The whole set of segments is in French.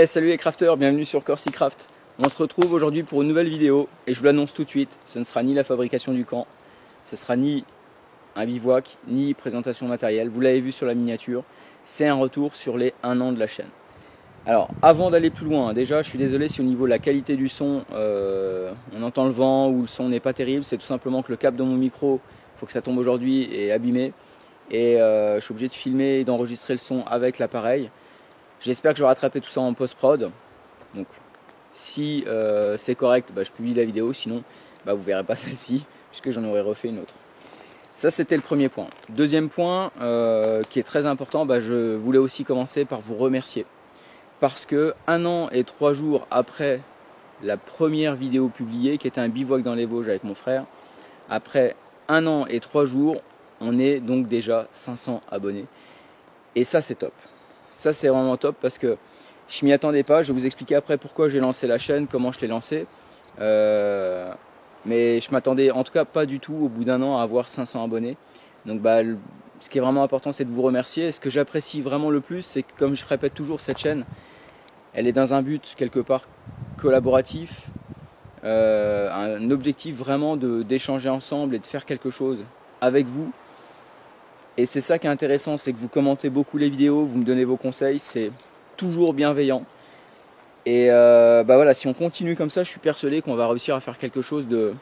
Salut les crafters, bienvenue sur CorsiCraft. On se retrouve aujourd'hui pour une nouvelle vidéo et je vous l'annonce tout de suite, ce ne sera ni la fabrication du camp, ce sera ni un bivouac, ni présentation matérielle. Vous l'avez vu sur la miniature, c'est un retour sur les 1 an de la chaîne. Alors avant d'aller plus loin, déjà je suis désolé si au niveau de la qualité du son, on entend le vent ou le son n'est pas terrible. C'est tout simplement que le câble de mon micro, il faut que ça tombe aujourd'hui, est abîmé. Et je suis obligé de filmer et d'enregistrer le son avec l'appareil. J'espère que je vais rattraper tout ça en post-prod. Donc si c'est correct, je publie la vidéo, sinon vous ne verrez pas celle-ci, puisque j'en aurais refait une autre. Ça c'était le premier point. Deuxième point qui est très important, je voulais aussi commencer par vous remercier. Parce que 1 an et 3 jours après la première vidéo publiée, qui était un bivouac dans les Vosges avec mon frère, après 1 an et 3 jours, on est donc déjà 500 abonnés. Et ça c'est top. Ça c'est vraiment top parce que je m'y attendais pas. Je vais vous expliquer après pourquoi j'ai lancé la chaîne, comment je l'ai lancée. Mais je m'attendais en tout cas pas du tout au bout d'1 an à avoir 500 abonnés. Donc ce qui est vraiment important, c'est de vous remercier. Et ce que j'apprécie vraiment le plus, c'est que, comme je répète toujours, cette chaîne, elle est dans un but quelque part collaboratif, un objectif vraiment d'échanger ensemble et de faire quelque chose avec vous. Et c'est ça qui est intéressant, c'est que vous commentez beaucoup les vidéos, vous me donnez vos conseils, c'est toujours bienveillant. Et voilà, si on continue comme ça, je suis persuadé qu'on va réussir à faire quelque chose de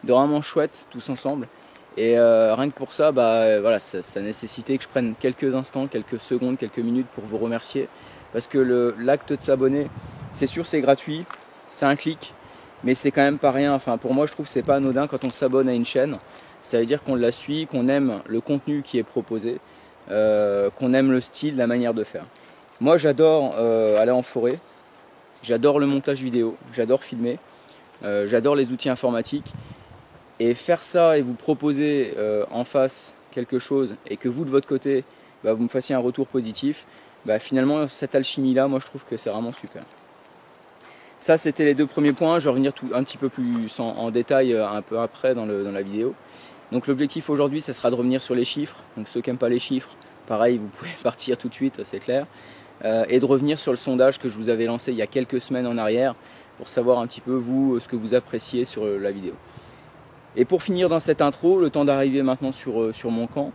vraiment chouette tous ensemble. Et rien que pour ça, voilà, ça nécessitait que je prenne quelques instants, quelques secondes, quelques minutes pour vous remercier. Parce que l'acte de s'abonner, c'est sûr, c'est gratuit, c'est un clic, mais c'est quand même pas rien. Enfin, pour moi, je trouve que c'est pas anodin quand on s'abonne à une chaîne. Ça veut dire qu'on la suit, qu'on aime le contenu qui est proposé, qu'on aime le style, la manière de faire. Moi, j'adore aller en forêt, j'adore le montage vidéo, j'adore filmer, j'adore les outils informatiques. Et faire ça et vous proposer en face quelque chose et que vous de votre côté vous me fassiez un retour positif, finalement cette alchimie là, moi je trouve que c'est vraiment super. Ça c'était les 2 premiers points, je vais revenir un petit peu plus en détail un peu après dans la vidéo. Donc l'objectif aujourd'hui, ça sera de revenir sur les chiffres. Donc ceux qui n'aiment pas les chiffres, pareil, vous pouvez partir tout de suite, c'est clair. Et de revenir sur le sondage que je vous avais lancé il y a quelques semaines en arrière pour savoir un petit peu vous ce que vous appréciez sur la vidéo. Et pour finir dans cette intro, le temps d'arriver maintenant sur mon camp,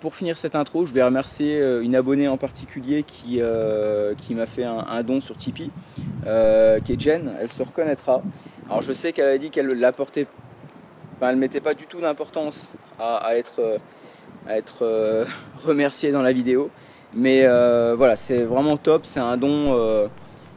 pour finir cette intro, je vais remercier une abonnée en particulier qui m'a fait un don sur Tipeee, qui est Jen, elle se reconnaîtra. Alors je sais qu'elle a dit qu'elle l'apportait, elle ne mettait pas du tout d'importance à être remerciée dans la vidéo, mais voilà, c'est vraiment top, c'est un don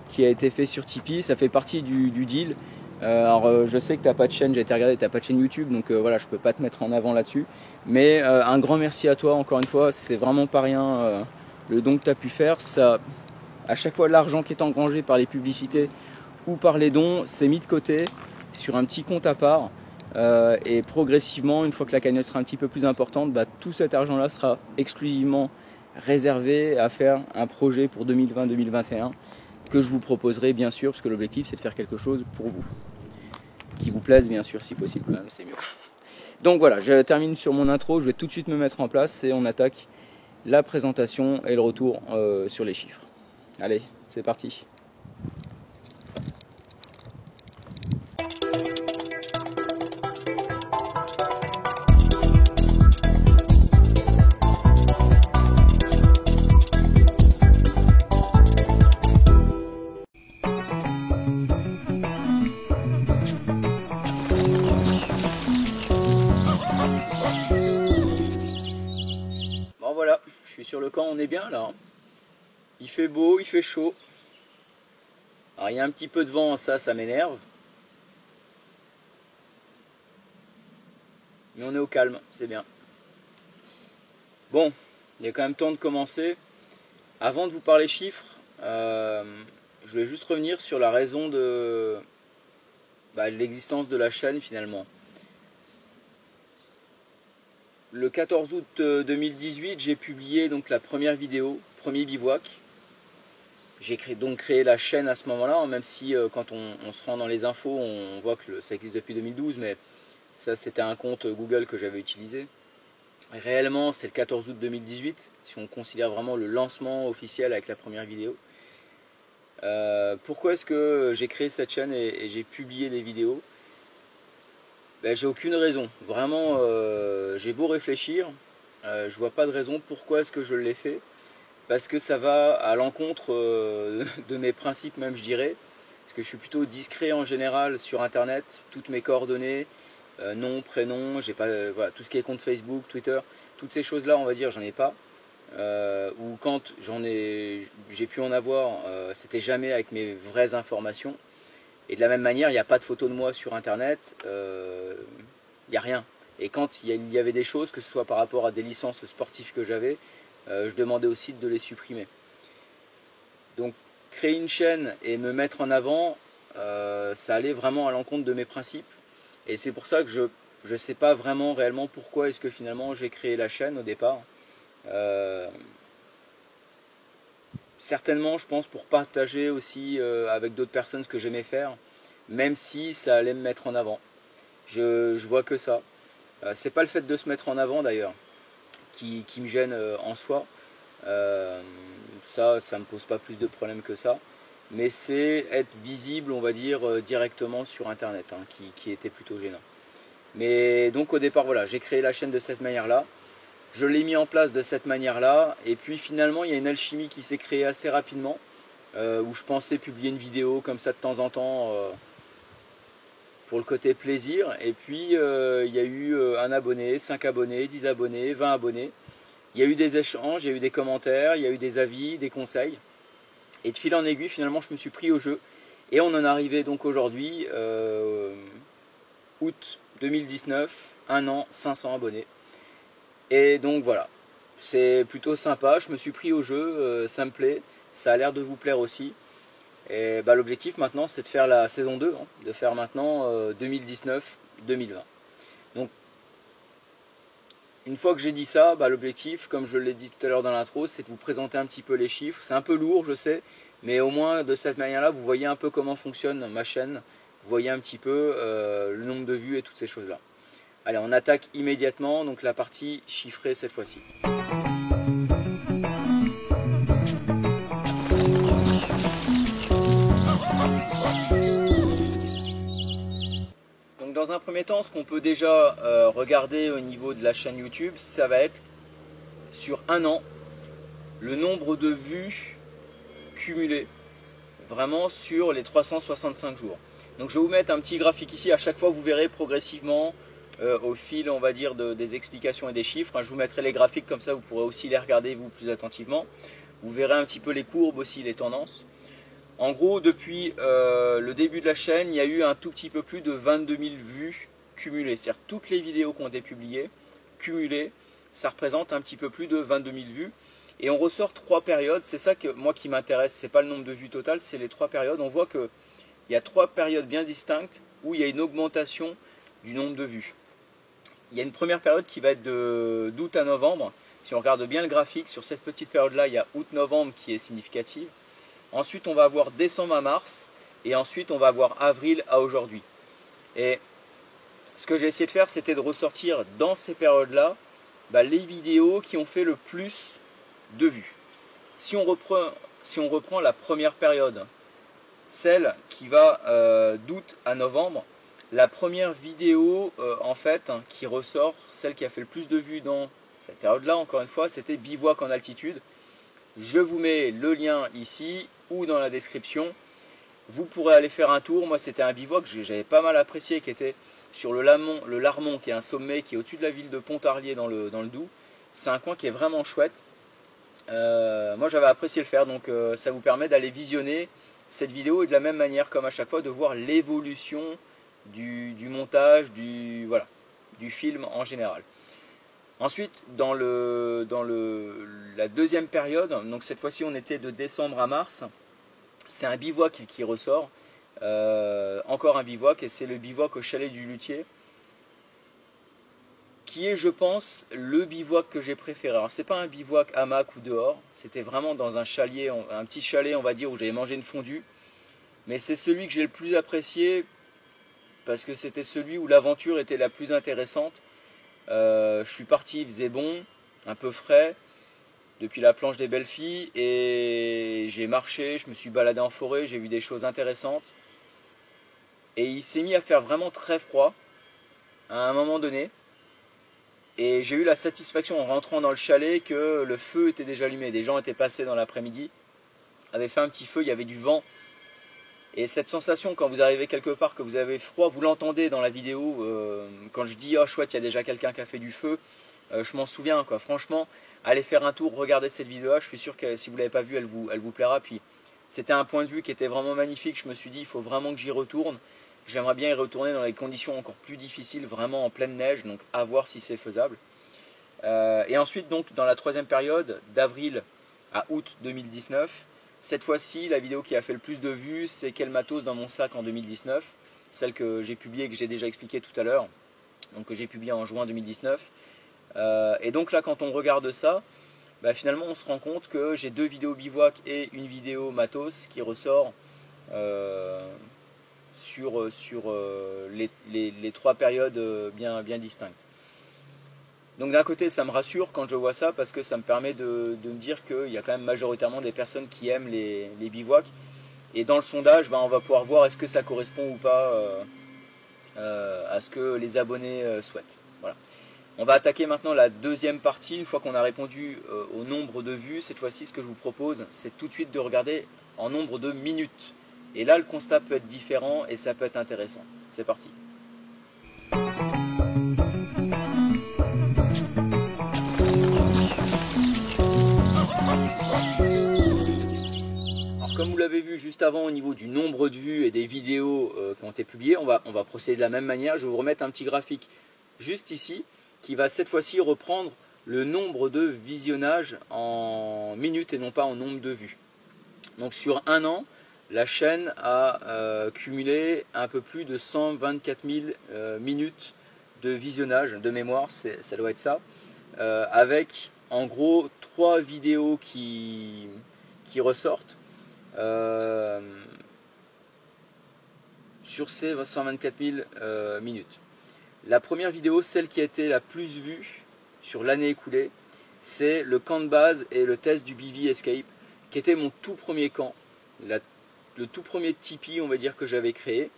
qui a été fait sur Tipeee, ça fait partie du deal. Alors je sais que tu n'as pas de chaîne, j'ai été regarder, tu n'as pas de chaîne YouTube, donc voilà, je peux pas te mettre en avant là-dessus. Mais un grand merci à toi, encore une fois, c'est vraiment pas rien le don que tu as pu faire. Ça, à chaque fois, l'argent qui est engrangé par les publicités ou par les dons, c'est mis de côté sur un petit compte à part. Et progressivement, une fois que la cagnotte sera un petit peu plus importante, tout cet argent-là sera exclusivement réservé à faire un projet pour 2020-2021. Que je vous proposerai bien sûr, parce que l'objectif c'est de faire quelque chose pour vous, qui vous plaise bien sûr si possible, quand même c'est mieux. Donc voilà, je termine sur mon intro, je vais tout de suite me mettre en place et on attaque la présentation et le retour sur les chiffres. Allez, c'est parti. Voilà, je suis sur le camp, on est bien là. Il fait beau, il fait chaud. Alors il y a un petit peu de vent, ça m'énerve. Mais on est au calme, c'est bien. Bon, il y a quand même temps de commencer. Avant de vous parler chiffres, je vais juste revenir sur la raison de l'existence de la chaîne finalement. Le 14 août 2018, j'ai publié donc la première vidéo, premier bivouac. J'ai donc créé la chaîne à ce moment-là, même si quand on se rend dans les infos, on voit que ça existe depuis 2012, mais ça c'était un compte Google que j'avais utilisé. Réellement, c'est le 14 août 2018, si on considère vraiment le lancement officiel avec la première vidéo. Pourquoi est-ce que j'ai créé cette chaîne et j'ai publié des vidéos? Ben, j'ai aucune raison. Vraiment, j'ai beau réfléchir, je vois pas de raison pourquoi est-ce que je l'ai fait. Parce que ça va à l'encontre de mes principes même, je dirais. Parce que je suis plutôt discret en général sur Internet. Toutes mes coordonnées, nom, prénom, j'ai pas, voilà, tout ce qui est compte Facebook, Twitter, toutes ces choses-là, on va dire, j'en ai pas. Ou quand j'ai pu en avoir, c'était jamais avec mes vraies informations. Et de la même manière, il n'y a pas de photos de moi sur Internet, il n'y a rien. Et quand il y avait des choses, que ce soit par rapport à des licences sportives que j'avais, je demandais au site de les supprimer. Donc créer une chaîne et me mettre en avant, ça allait vraiment à l'encontre de mes principes. Et c'est pour ça que je ne sais pas vraiment réellement pourquoi est-ce que finalement j'ai créé la chaîne au départ. Certainement, je pense, pour partager aussi avec d'autres personnes ce que j'aimais faire, même si ça allait me mettre en avant. Je vois que ça. C'est pas le fait de se mettre en avant d'ailleurs qui me gêne en soi. Ça me pose pas plus de problèmes que ça. Mais c'est être visible, on va dire, directement sur Internet, hein, qui était plutôt gênant. Mais donc au départ, voilà, j'ai créé la chaîne de cette manière-là. Je l'ai mis en place de cette manière-là. Et puis finalement, il y a une alchimie qui s'est créée assez rapidement. Où je pensais publier une vidéo comme ça de temps en temps pour le côté plaisir. Et puis il y a eu un abonné, 5 abonnés, 10 abonnés, 20 abonnés. Il y a eu des échanges, il y a eu des commentaires, il y a eu des avis, des conseils. Et de fil en aiguille, finalement, je me suis pris au jeu. Et on en est arrivé donc aujourd'hui, août 2019, 1 an, 500 abonnés. Et donc voilà, c'est plutôt sympa, je me suis pris au jeu, ça me plaît, ça a l'air de vous plaire aussi. Et bah, l'objectif maintenant, c'est de faire la saison 2, hein, de faire maintenant 2019-2020. Donc, une fois que j'ai dit ça, bah, l'objectif, comme je l'ai dit tout à l'heure dans l'intro, c'est de vous présenter un petit peu les chiffres. C'est un peu lourd, je sais, mais au moins de cette manière-là, vous voyez un peu comment fonctionne ma chaîne. Vous voyez un petit peu le nombre de vues et toutes ces choses-là. Allez, on attaque immédiatement, donc la partie chiffrée cette fois-ci. Donc dans un premier temps, ce qu'on peut déjà regarder au niveau de la chaîne YouTube, ça va être sur 1 an, le nombre de vues cumulées, vraiment sur les 365 jours. Donc je vais vous mettre un petit graphique ici, à chaque fois vous verrez progressivement au fil, on va dire, des explications et des chiffres. Je vous mettrai les graphiques, comme ça vous pourrez aussi les regarder vous plus attentivement. Vous verrez un petit peu les courbes aussi, les tendances. En gros, depuis le début de la chaîne, il y a eu un tout petit peu plus de 22 000 vues cumulées. C'est-à-dire toutes les vidéos qui ont été publiées, cumulées, ça représente un petit peu plus de 22 000 vues. Et on ressort 3 périodes, c'est ça que moi qui m'intéresse, c'est pas le nombre de vues total, c'est les 3 périodes. On voit qu'il y a 3 périodes bien distinctes où il y a une augmentation du nombre de vues. Il y a une première période qui va être d'août à novembre. Si on regarde bien le graphique, sur cette petite période-là, il y a août-novembre qui est significative. Ensuite, on va avoir décembre à mars. Et ensuite, on va avoir avril à aujourd'hui. Et ce que j'ai essayé de faire, c'était de ressortir dans ces périodes-là les vidéos qui ont fait le plus de vues. Si on reprend la première période, celle qui va d'août à novembre, la première vidéo en fait qui ressort, celle qui a fait le plus de vues dans cette période-là, encore une fois, c'était bivouac en altitude. Je vous mets le lien ici ou dans la description. Vous pourrez aller faire un tour. Moi, c'était un bivouac que j'avais pas mal apprécié, qui était sur le Larmont, qui est un sommet qui est au-dessus de la ville de Pontarlier dans le Doubs. C'est un coin qui est vraiment chouette. Moi, j'avais apprécié le faire, donc ça vous permet d'aller visionner cette vidéo et de la même manière, comme à chaque fois, de voir l'évolution du montage, du film en général. Ensuite, dans la deuxième période, donc cette fois-ci on était de décembre à mars, c'est un bivouac qui ressort, encore un bivouac, et c'est le bivouac au chalet du Luthier, qui est, je pense, le bivouac que j'ai préféré. Alors c'est pas un bivouac hamac ou dehors, c'était vraiment dans un chalet, un petit chalet on va dire, où j'avais mangé une fondue, mais c'est celui que j'ai le plus apprécié, parce que c'était celui où l'aventure était la plus intéressante. Je suis parti, il faisait bon, un peu frais, depuis la planche des belles filles, et j'ai marché, je me suis baladé en forêt, j'ai vu des choses intéressantes. Et il s'est mis à faire vraiment très froid, à un moment donné. Et j'ai eu la satisfaction en rentrant dans le chalet que le feu était déjà allumé. Des gens étaient passés dans l'après-midi, avaient fait un petit feu, il y avait du vent. Et cette sensation quand vous arrivez quelque part, que vous avez froid, vous l'entendez dans la vidéo. Quand je dis oh chouette, il y a déjà quelqu'un qui a fait du feu, je m'en souviens quoi. Franchement, allez faire un tour, regardez cette vidéo-là. Je suis sûr que si vous ne l'avez pas vue, elle vous plaira. Puis c'était un point de vue qui était vraiment magnifique. Je me suis dit il faut vraiment que j'y retourne. J'aimerais bien y retourner dans des conditions encore plus difficiles, vraiment en pleine neige, donc à voir si c'est faisable. Et ensuite, donc, dans la troisième période, d'avril à août 2019, cette fois-ci, la vidéo qui a fait le plus de vues, c'est quel matos dans mon sac en 2019, celle que j'ai publiée et que j'ai déjà expliquée tout à l'heure, donc que j'ai publiée en juin 2019. Et donc là, quand on regarde ça, bah, finalement, on se rend compte que j'ai 2 vidéos bivouac et une vidéo matos qui ressort sur les 3 périodes bien distinctes. Donc d'un côté ça me rassure quand je vois ça parce que ça me permet de me dire qu'il y a quand même majoritairement des personnes qui aiment les bivouacs. Et dans le sondage, on va pouvoir voir est-ce que ça correspond ou pas à ce que les abonnés souhaitent. Voilà. On va attaquer maintenant la deuxième partie. Une fois qu'on a répondu au nombre de vues, cette fois-ci ce que je vous propose c'est tout de suite de regarder en nombre de minutes. Et là le constat peut être différent et ça peut être intéressant. C'est parti. Comme vous l'avez vu juste avant au niveau du nombre de vues et des vidéos qui ont été publiées, on va procéder de la même manière. Je vais vous remettre un petit graphique juste ici qui va cette fois-ci reprendre le nombre de visionnages en minutes et non pas en nombre de vues. Donc sur un an, la chaîne a cumulé un peu plus de 124 000 minutes de visionnage de mémoire, ça doit être ça, avec en gros 3 vidéos qui ressortent. Sur ces 124 000 minutes. La première vidéo, celle qui a été la plus vue sur l'année écoulée, c'est le camp de base et le test du BV Escape, qui était mon tout premier camp, le tout premier Tipeee, on va dire, que j'avais créé.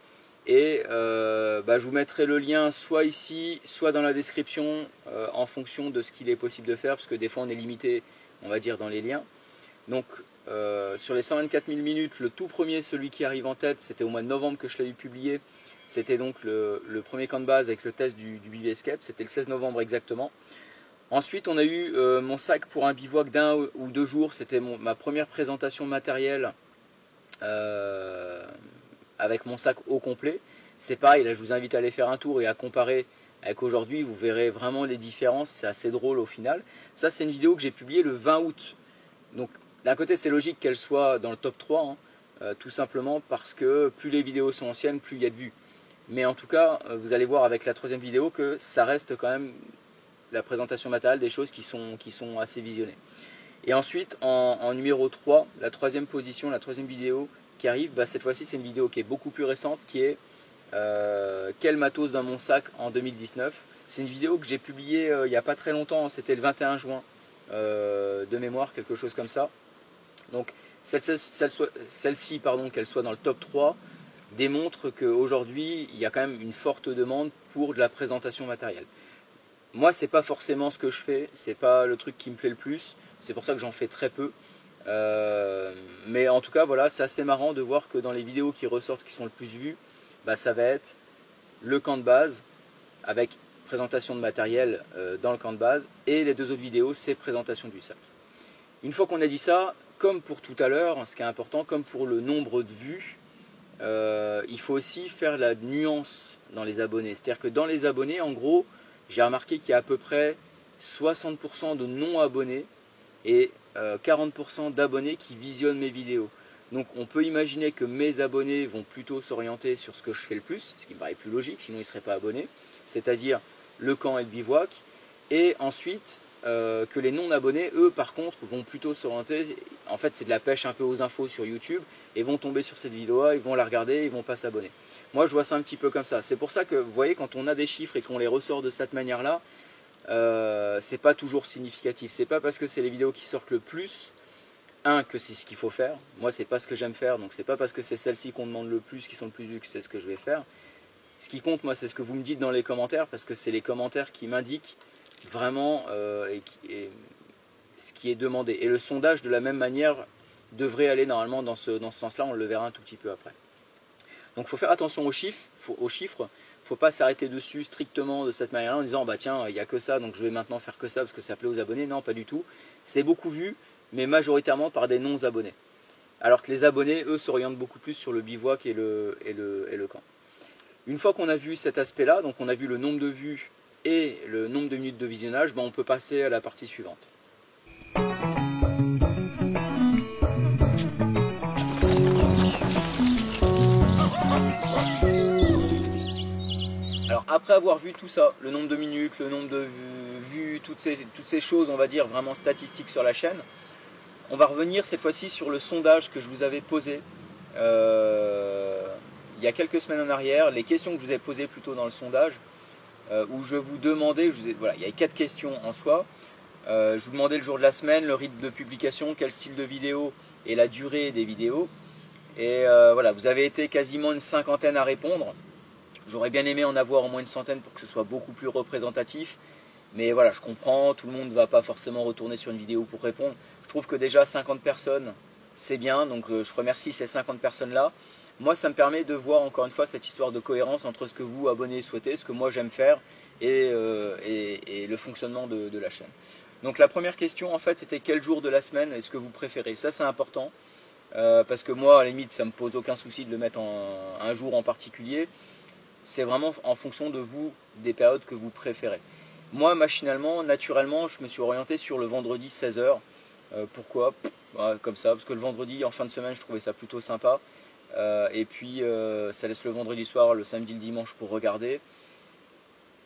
Et je vous mettrai le lien soit ici, soit dans la description, en fonction de ce qu'il est possible de faire, parce que des fois on est limité, on va dire, dans les liens. Donc sur les 124 000 minutes, le tout premier, celui qui arrive en tête, c'était au mois de novembre que je l'avais publié. C'était donc le premier camp de base avec le test du BV Escape, c'était le 16 novembre exactement. Ensuite, on a eu mon sac pour un bivouac d'1 ou 2 jours, c'était ma première présentation matérielle avec mon sac au complet. C'est pareil, là je vous invite à aller faire un tour et à comparer avec aujourd'hui, vous verrez vraiment les différences, c'est assez drôle au final. Ça, c'est une vidéo que j'ai publiée le 20 août. Donc d'un côté c'est logique qu'elle soit dans le top 3, tout simplement parce que plus les vidéos sont anciennes, plus il y a de vues. Mais en tout cas, vous allez voir avec la troisième vidéo que ça reste quand même la présentation matérielle des choses qui sont assez visionnées. Et ensuite, en numéro 3, la troisième position, la troisième vidéo qui arrive, cette fois-ci c'est une vidéo qui est beaucoup plus récente, qui est quel matos dans mon sac en 2019. C'est une vidéo que j'ai publiée il n'y a pas très longtemps, c'était le 21 juin de mémoire, quelque chose comme ça. Donc celle-ci, qu'elle soit dans le top 3, démontre qu'aujourd'hui, il y a quand même une forte demande pour de la présentation matérielle. Moi, c'est pas forcément ce que je fais, c'est pas le truc qui me plaît le plus, c'est pour ça que j'en fais très peu. Mais en tout cas, voilà, c'est assez marrant de voir que dans les vidéos qui ressortent, qui sont le plus vues, ça va être le camp de base, avec présentation de matériel dans le camp de base, et les 2 autres vidéos, c'est présentation du sac. Une fois qu'on a dit ça, comme pour tout à l'heure, ce qui est important, comme pour le nombre de vues, il faut aussi faire la nuance dans les abonnés. C'est-à-dire que dans les abonnés, en gros, j'ai remarqué qu'il y a à peu près 60% de non-abonnés et 40% d'abonnés qui visionnent mes vidéos. Donc on peut imaginer que mes abonnés vont plutôt s'orienter sur ce que je fais le plus, ce qui me paraît plus logique, sinon ils ne seraient pas abonnés, c'est-à-dire le camp et le bivouac. Et ensuite, que les non-abonnés, eux, par contre, vont plutôt s'orienter, en fait c'est de la pêche un peu aux infos sur YouTube, et vont tomber sur cette vidéo-là, ils vont la regarder, ils vont pas s'abonner. Moi je vois ça un petit peu comme ça. C'est pour ça que, vous voyez, quand on a des chiffres et qu'on les ressort de cette manière-là, c'est pas toujours significatif. C'est pas parce que c'est les vidéos qui sortent le plus, que c'est ce qu'il faut faire. Moi, c'est pas ce que j'aime faire, donc c'est pas parce que c'est celles-ci qu'on demande le plus, qui sont le plus vues, que c'est ce que je vais faire. Ce qui compte, moi, c'est ce que vous me dites dans les commentaires, parce que c'est les commentaires qui m'indiquent vraiment ce qui est demandé. Et le sondage, de la même manière, devrait aller normalement dans ce sens-là. On le verra un tout petit peu après. Donc, il faut faire attention aux chiffres. Il ne faut pas s'arrêter dessus strictement de cette manière-là en disant bah tiens, il n'y a que ça, donc je vais maintenant faire que ça parce que ça plaît aux abonnés. Non, pas du tout. C'est beaucoup vu, mais majoritairement par des non-abonnés. Alors que les abonnés, eux, s'orientent beaucoup plus sur le bivouac et le camp. Une fois qu'on a vu cet aspect-là, donc on a vu le nombre de vues et le nombre de minutes de visionnage, on peut passer à la partie suivante. Alors après avoir vu tout ça, le nombre de minutes, le nombre de vues, toutes ces choses, on va dire, vraiment statistiques sur la chaîne, on va revenir cette fois-ci sur le sondage que je vous avais posé il y a quelques semaines en arrière, les questions que je vous ai posées plutôt dans le sondage, où je vous demandais, voilà, il y a 4 questions en soi. Je vous demandais le jour de la semaine, le rythme de publication, quel style de vidéo et la durée des vidéos. Et voilà, vous avez été quasiment une cinquantaine à répondre. J'aurais bien aimé en avoir au moins une centaine pour que ce soit beaucoup plus représentatif. Mais voilà, je comprends, tout le monde ne va pas forcément retourner sur une vidéo pour répondre. Je trouve que déjà 50 personnes, c'est bien. Donc je remercie ces 50 personnes-là. Moi, ça me permet de voir encore une fois cette histoire de cohérence entre ce que vous, abonnés, souhaitez, ce que moi j'aime faire et le fonctionnement de la chaîne. Donc la première question, en fait, c'était quel jour de la semaine est-ce que vous préférez? Ça, c'est important parce que moi, à la limite, ça me pose aucun souci de le mettre un jour en particulier. C'est vraiment en fonction de vous, des périodes que vous préférez. Moi, machinalement, naturellement, je me suis orienté sur le vendredi 16 h. Pourquoi? Comme ça, parce que le vendredi, en fin de semaine, je trouvais ça plutôt sympa. Et puis ça laisse le vendredi soir, le samedi, le dimanche pour regarder.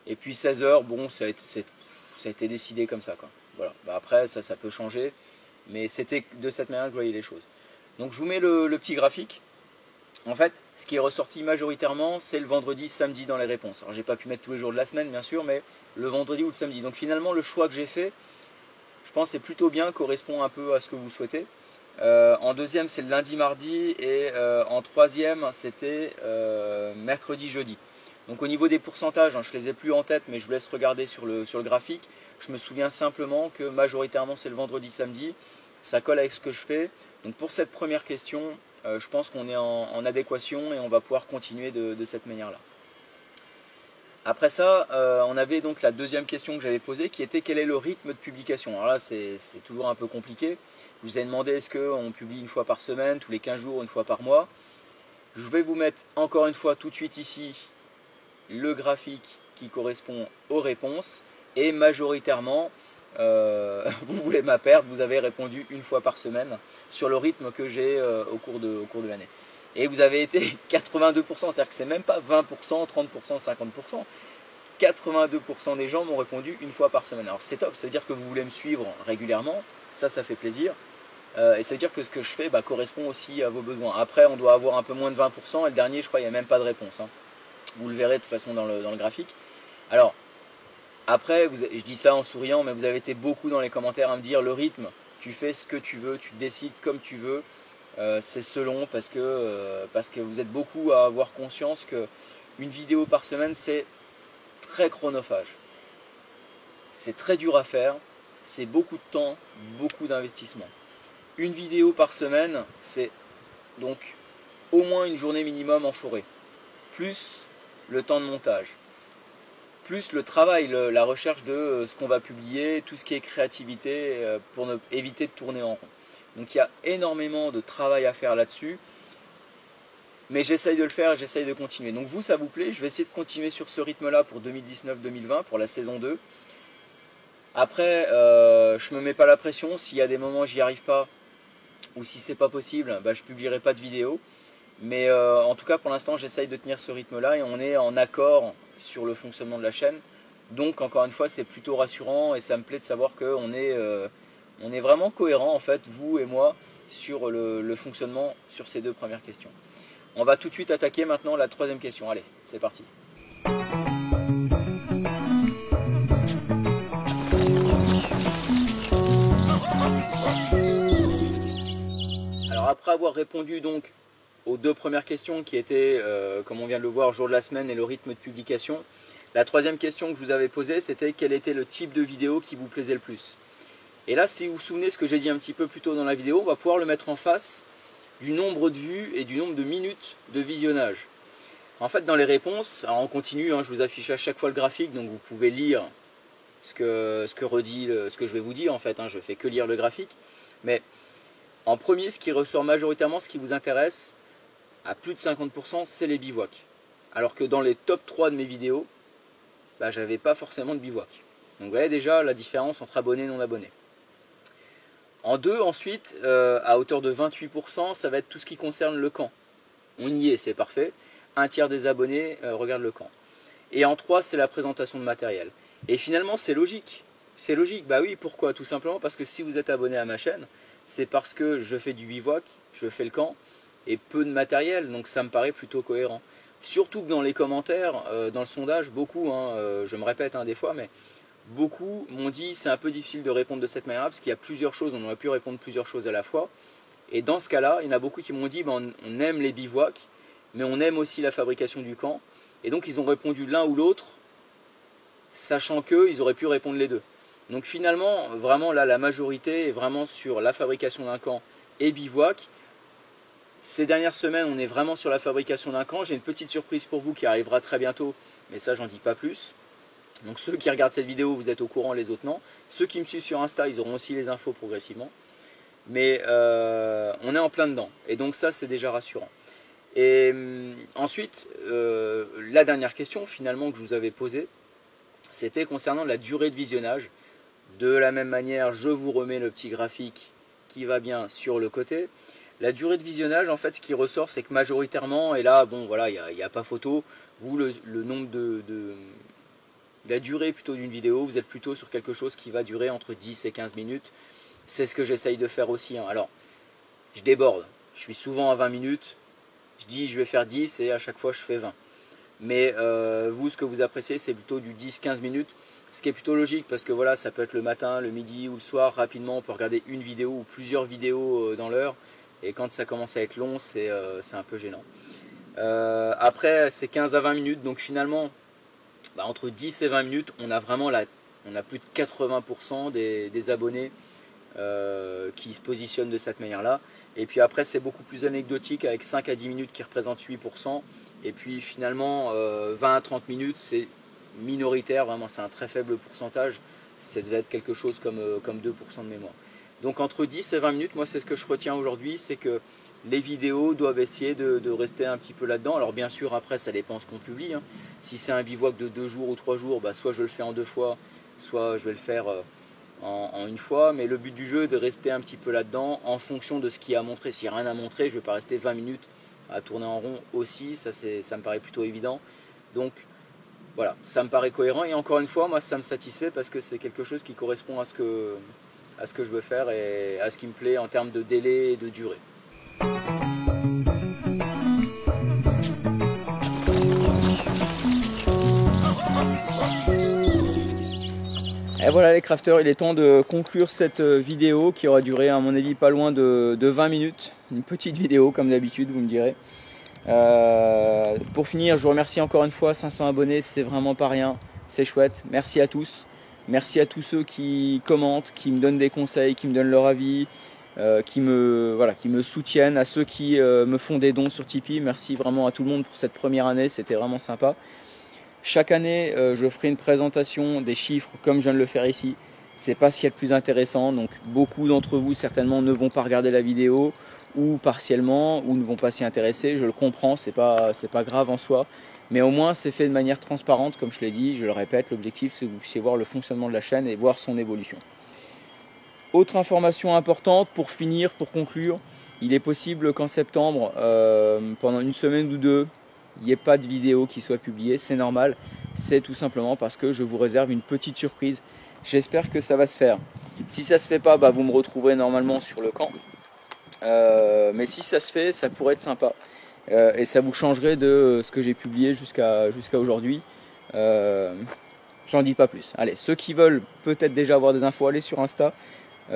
Et puis 16 h, bon, ça a été décidé comme ça, quoi. Voilà. Après, ça peut changer, mais c'était de cette manière que je voyais les choses. Donc je vous mets le petit graphique. En fait, ce qui est ressorti majoritairement, c'est le vendredi, samedi dans les réponses. Alors j'ai pas pu mettre tous les jours de la semaine, bien sûr, mais le vendredi ou le samedi. Donc finalement, le choix que j'ai fait, je pense c'est plutôt bien, correspond un peu à ce que vous souhaitez. En deuxième, c'est le lundi, mardi, et en troisième, c'était mercredi, jeudi. Donc au niveau des pourcentages, je ne les ai plus en tête, mais je vous laisse regarder sur le graphique. Je me souviens simplement que majoritairement, c'est le vendredi, samedi. Ça colle avec ce que je fais. Donc pour cette première question, je pense qu'on est en adéquation et on va pouvoir continuer de cette manière-là. Après ça, on avait donc la deuxième question que j'avais posée qui était quel est le rythme de publication. Alors là, c'est toujours un peu compliqué. Je vous ai demandé est-ce qu'on publie une fois par semaine, tous les 15 jours, une fois par mois. Je vais vous mettre encore une fois tout de suite ici le graphique qui correspond aux réponses. Et majoritairement, vous voulez ma perte, vous avez répondu une fois par semaine sur le rythme que j'ai au cours de l'année. Et vous avez été 82%, c'est-à-dire que c'est même pas 20%, 30%, 50%. 82% des gens m'ont répondu une fois par semaine. Alors c'est top, ça veut dire que vous voulez me suivre régulièrement, ça fait plaisir. Et ça veut dire que ce que je fais correspond aussi à vos besoins. Après, on doit avoir un peu moins de 20%, et le dernier, je crois, il n'y a même pas de réponse. Vous le verrez de toute façon dans le graphique. Alors, après, je dis ça en souriant, mais vous avez été beaucoup dans les commentaires à me dire le rythme, tu fais ce que tu veux, tu décides comme tu veux. C'est selon parce que vous êtes beaucoup à avoir conscience qu'une vidéo par semaine, c'est très chronophage. C'est très dur à faire, c'est beaucoup de temps, beaucoup d'investissement. Une vidéo par semaine, c'est donc au moins une journée minimum en forêt, plus le temps de montage, plus le travail, la recherche de ce qu'on va publier, tout ce qui est créativité pour éviter de tourner en rond. Donc il y a énormément de travail à faire là-dessus, mais j'essaye de le faire et j'essaye de continuer. Donc vous, ça vous plaît, je vais essayer de continuer sur ce rythme-là pour 2019-2020, pour la saison 2. Après, je ne me mets pas la pression, s'il y a des moments où j'y arrive pas, ou si c'est pas possible, je publierai pas de vidéo. Mais en tout cas, pour l'instant, j'essaye de tenir ce rythme-là et on est en accord sur le fonctionnement de la chaîne. Donc, encore une fois, c'est plutôt rassurant et ça me plaît de savoir qu'on est vraiment cohérent, en fait, vous et moi, sur le fonctionnement sur ces deux premières questions. On va tout de suite attaquer maintenant la troisième question. Allez, c'est parti. après avoir répondu donc aux 2 premières questions qui étaient, comme on vient de le voir, jour de la semaine et le rythme de publication, la 3e question que je vous avais posée, c'était quel était le type de vidéo qui vous plaisait le plus. Et là, si vous vous souvenez de ce que j'ai dit un petit peu plus tôt dans la vidéo, on va pouvoir le mettre en face du nombre de vues et du nombre de minutes de visionnage. En fait, dans les réponses, alors on continue, je vous affiche à chaque fois le graphique, donc vous pouvez lire ce que je vais vous dire en fait, je fais que lire le graphique. Mais en premier, ce qui ressort majoritairement, ce qui vous intéresse, à plus de 50%, c'est les bivouacs. Alors que dans les top 3 de mes vidéos, j'avais pas forcément de bivouac. Donc vous voyez déjà la différence entre abonnés et non abonnés. En 2, ensuite, à hauteur de 28%, ça va être tout ce qui concerne le camp. On y est, c'est parfait. Un tiers des abonnés regardent le camp. Et en 3, c'est la présentation de matériel. Et finalement, c'est logique. C'est logique, bah oui, pourquoi? Tout simplement parce que si vous êtes abonné à ma chaîne, c'est parce que je fais du bivouac, je fais le camp, et peu de matériel, donc ça me paraît plutôt cohérent. Surtout que dans les commentaires, dans le sondage, beaucoup, je me répète des fois, mais beaucoup m'ont dit c'est un peu difficile de répondre de cette manière parce qu'il y a plusieurs choses, on aurait pu répondre plusieurs choses à la fois. Et dans ce cas-là, il y en a beaucoup qui m'ont dit on aime les bivouacs, mais on aime aussi la fabrication du camp. Et donc ils ont répondu l'un ou l'autre, sachant qu'ils auraient pu répondre les deux. Donc finalement, vraiment là, la majorité est vraiment sur la fabrication d'un camp et bivouac. Ces dernières semaines, on est vraiment sur la fabrication d'un camp. J'ai une petite surprise pour vous qui arrivera très bientôt, mais ça, j'en dis pas plus. Donc ceux qui regardent cette vidéo, vous êtes au courant, les autres non. Ceux qui me suivent sur Insta, ils auront aussi les infos progressivement. Mais on est en plein dedans. Et donc ça, c'est déjà rassurant. Et ensuite, la dernière question finalement que je vous avais posée, c'était concernant la durée de visionnage. De la même manière, je vous remets le petit graphique qui va bien sur le côté. La durée de visionnage, en fait, ce qui ressort, c'est que majoritairement, et là, bon, voilà, il n'y a pas photo, vous, le nombre la durée plutôt d'une vidéo, vous êtes plutôt sur quelque chose qui va durer entre 10 et 15 minutes. C'est ce que j'essaye de faire aussi. Alors, je déborde. Je suis souvent à 20 minutes. Je dis je vais faire 10 et à chaque fois je fais 20. Mais vous, ce que vous appréciez, c'est plutôt du 10-15 minutes. Ce qui est plutôt logique parce que voilà, ça peut être le matin, le midi ou le soir. Rapidement, on peut regarder une vidéo ou plusieurs vidéos dans l'heure. Et quand ça commence à être long, c'est un peu gênant. Après, c'est 15 à 20 minutes. Donc finalement, entre 10 et 20 minutes, on a vraiment on a plus de 80% des abonnés qui se positionnent de cette manière-là. Et puis après, c'est beaucoup plus anecdotique avec 5 à 10 minutes qui représentent 8%. Et puis finalement, 20 à 30 minutes, c'est minoritaire, vraiment c'est un très faible pourcentage. Ça devait être quelque chose comme 2% de mémoire. Donc entre 10 et 20 minutes, moi c'est ce que je retiens aujourd'hui, c'est que les vidéos doivent essayer de rester un petit peu là-dedans. Alors bien sûr, après ça dépend ce qu'on publie. Si c'est un bivouac de 2 jours ou 3 jours, soit je le fais en 2 fois, soit je vais le faire en une fois. Mais le but du jeu est de rester un petit peu là-dedans en fonction de ce qu'il y a à montrer. S'il n'y a rien à montrer, je ne vais pas rester 20 minutes à tourner en rond aussi, ça me paraît plutôt évident. Donc voilà, ça me paraît cohérent et encore une fois, moi ça me satisfait parce que c'est quelque chose qui correspond à ce que je veux faire et à ce qui me plaît en termes de délai et de durée. Et voilà les crafters, il est temps de conclure cette vidéo qui aura duré à mon avis pas loin de 20 minutes. Une petite vidéo comme d'habitude, vous me direz. Pour finir, je vous remercie encore une fois, 500 abonnés, c'est vraiment pas rien, c'est chouette. Merci à tous. Merci à tous ceux qui commentent, qui me donnent des conseils, qui me donnent leur avis, qui me soutiennent, à ceux qui me font des dons sur Tipeee. Merci vraiment à tout le monde pour cette première année, c'était vraiment sympa. Chaque année, je ferai une présentation des chiffres comme je viens de le faire ici. C'est pas ce qu'il y a de plus intéressant, donc beaucoup d'entre vous certainement ne vont pas regarder la vidéo ou partiellement, ou ne vont pas s'y intéresser. Je le comprends, c'est pas grave en soi. Mais au moins, c'est fait de manière transparente, comme je l'ai dit, je le répète, l'objectif c'est que vous puissiez voir le fonctionnement de la chaîne et voir son évolution. Autre information importante, pour finir, pour conclure, il est possible qu'en septembre, pendant une semaine ou deux, il n'y ait pas de vidéo qui soit publiée, c'est normal, c'est tout simplement parce que je vous réserve une petite surprise. J'espère que ça va se faire. Si ça ne se fait pas, vous me retrouverez normalement sur le camp. Mais si ça se fait, ça pourrait être sympa. Et ça vous changerait de ce que j'ai publié jusqu'à aujourd'hui. J'en dis pas plus. Allez, ceux qui veulent peut-être déjà avoir des infos, allez sur Insta.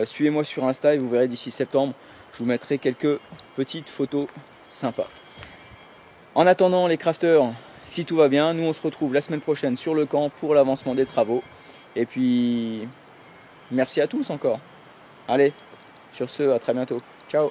Suivez-moi sur Insta et vous verrez d'ici septembre, je vous mettrai quelques petites photos sympas. En attendant les crafters, si tout va bien, nous on se retrouve la semaine prochaine sur le camp pour l'avancement des travaux. Et puis, merci à tous encore. Allez, sur ce, à très bientôt. Ciao.